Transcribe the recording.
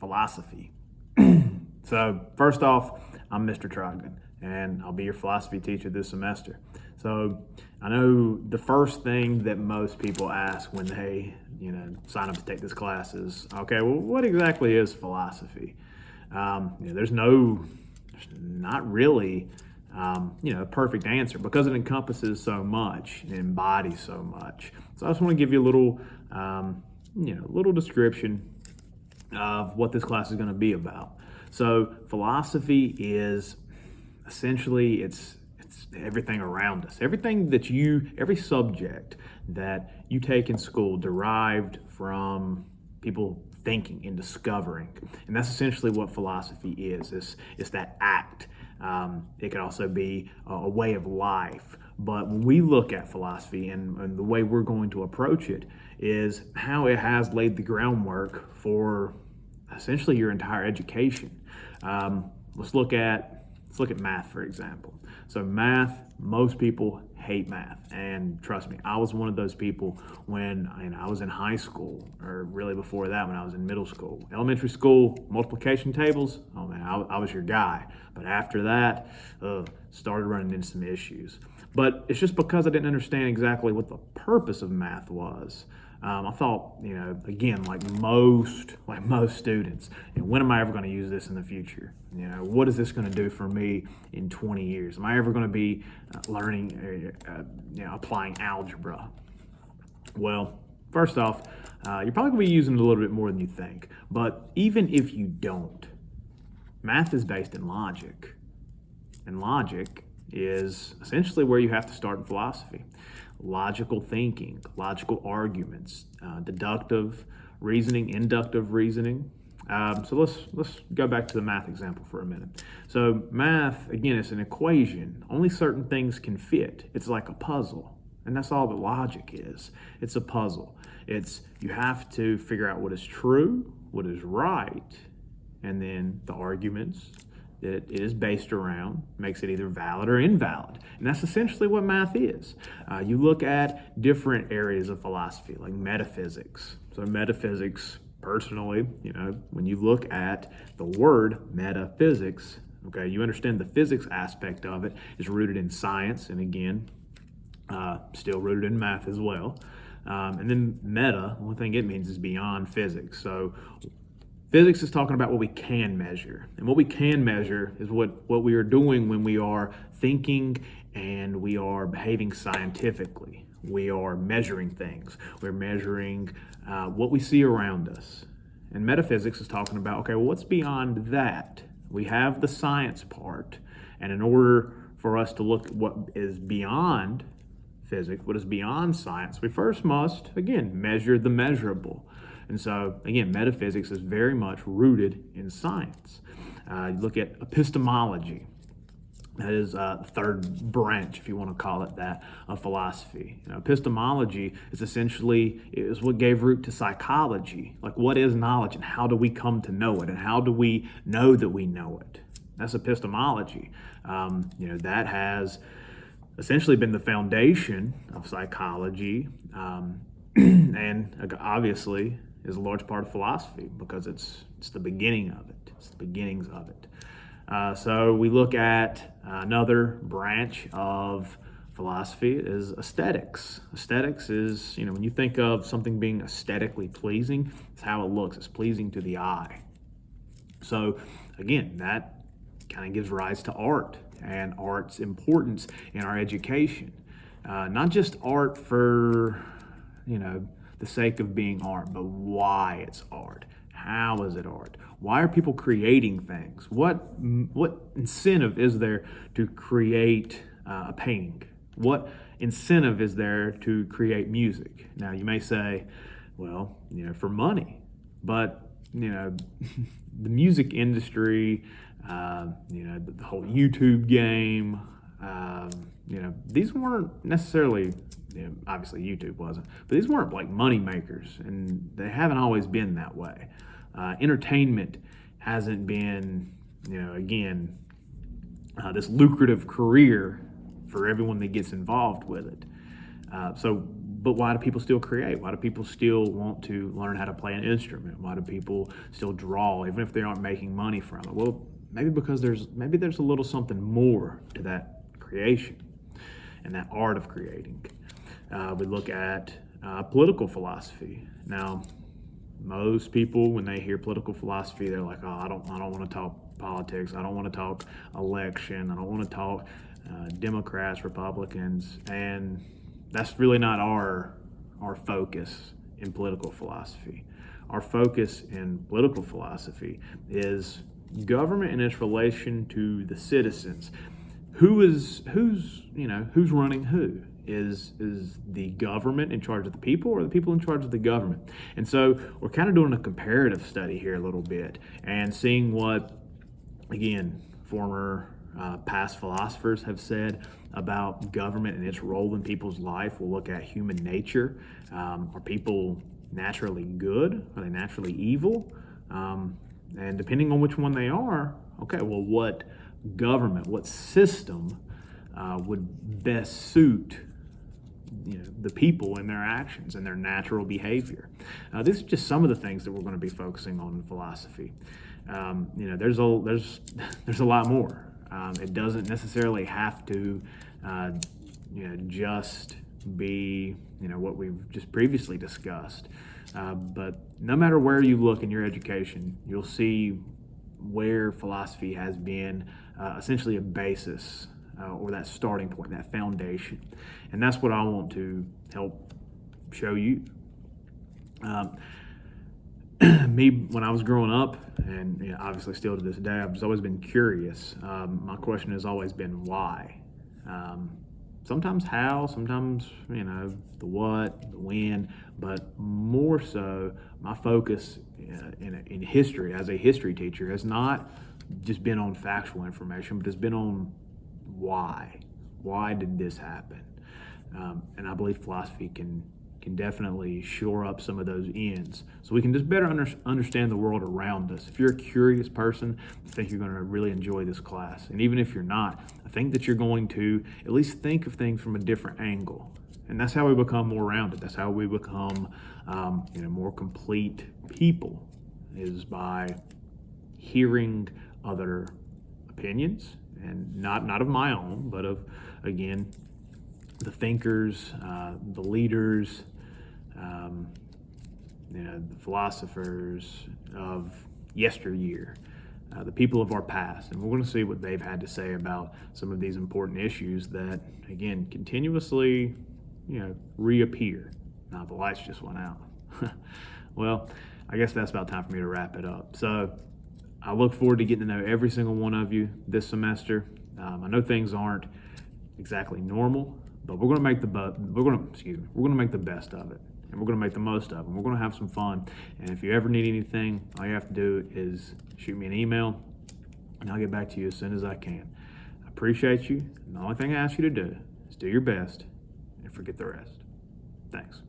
philosophy. So first off, I'm Mr. Trogdon, and I'll be your philosophy teacher this semester. So I know the first thing that most people ask when they, sign up to take this class is, okay, well, what exactly is philosophy? There's not really, a perfect answer because it encompasses so much, it embodies so much. So I just want to give you a little description of what this class is going to be about. So philosophy is essentially it's everything around us. Every subject that you take in school derived from people thinking and discovering. And that's essentially what philosophy is. It's that act. It can also be a way of life. But when we look at philosophy and the way we're going to approach it is how it has laid the groundwork for essentially your entire education. Let's look at math, for example. So math, most people hate math. And trust me, I was one of those people when I was in high school, or really before that when I was in middle school. Elementary school, multiplication tables, oh man, I was your guy. But after that, started running into some issues. But it's just because I didn't understand exactly what the purpose of math was. I thought, again, like most students, when am I ever going to use this in the future? What is this going to do for me in 20 years? Am I ever going to be learning, applying algebra? Well, first off, you're probably going to be using it a little bit more than you think. But even if you don't, math is based in logic. And logic is essentially where you have to start in philosophy. Logical thinking, logical arguments, deductive reasoning, inductive reasoning. So let's go back to the math example for a minute. So math, again, it's an equation. Only certain things can fit. It's like a puzzle. And that's all that logic is. It's a puzzle. You have to figure out what is true, what is right, and then the arguments that it is based around makes it either valid or invalid. And that's essentially what math is. You look at different areas of philosophy, like metaphysics. So metaphysics, personally, when you look at the word metaphysics, okay, you understand the physics aspect of it is rooted in science, and again, still rooted in math as well. And then meta, the only thing it means is beyond physics. So physics is talking about what we can measure. And what we can measure is what we are doing when we are thinking and we are behaving scientifically. We are measuring things. We're measuring what we see around us. And metaphysics is talking about, okay, well, what's beyond that? We have the science part. And in order for us to look at what is beyond physics, what is beyond science, we first must, again, measure the measurable. And so, again, metaphysics is very much rooted in science. You look at epistemology. That is the third branch, if you want to call it that, of philosophy. Epistemology is essentially what gave root to psychology. Like, what is knowledge and how do we come to know it? And how do we know that we know it? That's epistemology. That has essentially been the foundation of psychology. And obviously is a large part of philosophy because it's the beginning of it. It's the beginnings of it. So we look at another branch of philosophy is aesthetics. Aesthetics is, when you think of something being aesthetically pleasing, it's how it looks. It's pleasing to the eye. So again, that kind of gives rise to art and art's importance in our education. Not just art for the sake of being art, but why it's art. How is it art? Why are people creating things? What incentive is there to create a painting? What incentive is there to create music? Now, you may say, well, for money. But, the music industry, the whole YouTube game, these weren't necessarily, obviously YouTube wasn't, but these weren't like money makers, and they haven't always been that way. Entertainment hasn't been, this lucrative career for everyone that gets involved with it. So But why do people still create? Why do people still want to learn how to play an instrument? Why do people still draw, even if they aren't making money from it? Well, maybe because there's a little something more to that creation and that art of creating. We look at political philosophy. Now, most people, when they hear political philosophy, they're like, "Oh, I don't want to talk politics. I don't want to talk election. I don't want to talk Democrats, Republicans," and that's really not our focus in political philosophy. Our focus in political philosophy is government and its relation to the citizens. Who's running who? Is the government in charge of the people, or the people in charge of the government? And so we're kind of doing a comparative study here a little bit and seeing what, again, former past philosophers have said about government and its role in people's life. We'll look at human nature. Are people naturally good? Are they naturally evil? And depending on which one they are, okay, well, what government, what system would best suit the people and their actions and their natural behavior? These are just some of the things that we're going to be focusing on in philosophy. There's a lot more. It doesn't necessarily have to just be what we've just previously discussed. But no matter where you look in your education, you'll see where philosophy has been essentially a basis, or that starting point, that foundation. And that's what I want to help show you. Me, when I was growing up, and obviously still to this day, I've always been curious. My question has always been why. Sometimes how, sometimes the what, the when, but more so my focus in history as a history teacher has not just been on factual information, but has been on why. Why did this happen? And I believe philosophy can definitely shore up some of those ends, so we can just better understand the world around us. If you're a curious person, I think you're going to really enjoy this class. And even if you're not, I think that you're going to at least think of things from a different angle. And that's how we become more rounded. That's how we become more complete people, is by hearing other opinions, and not of my own, but of, again, the thinkers, the leaders, the philosophers of yesteryear, the people of our past. And we're going to see what they've had to say about some of these important issues that, again, continuously reappear. Now, the lights just went out. Well, I guess that's about time for me to wrap it up. So I look forward to getting to know every single one of you this semester. I know things aren't exactly normal, but we're going to make the best of it, and we're going to make the most of it. We're going to have some fun. And if you ever need anything, all you have to do is shoot me an email, and I'll get back to you as soon as I can. I appreciate you. And the only thing I ask you to do is do your best and forget the rest. Thanks.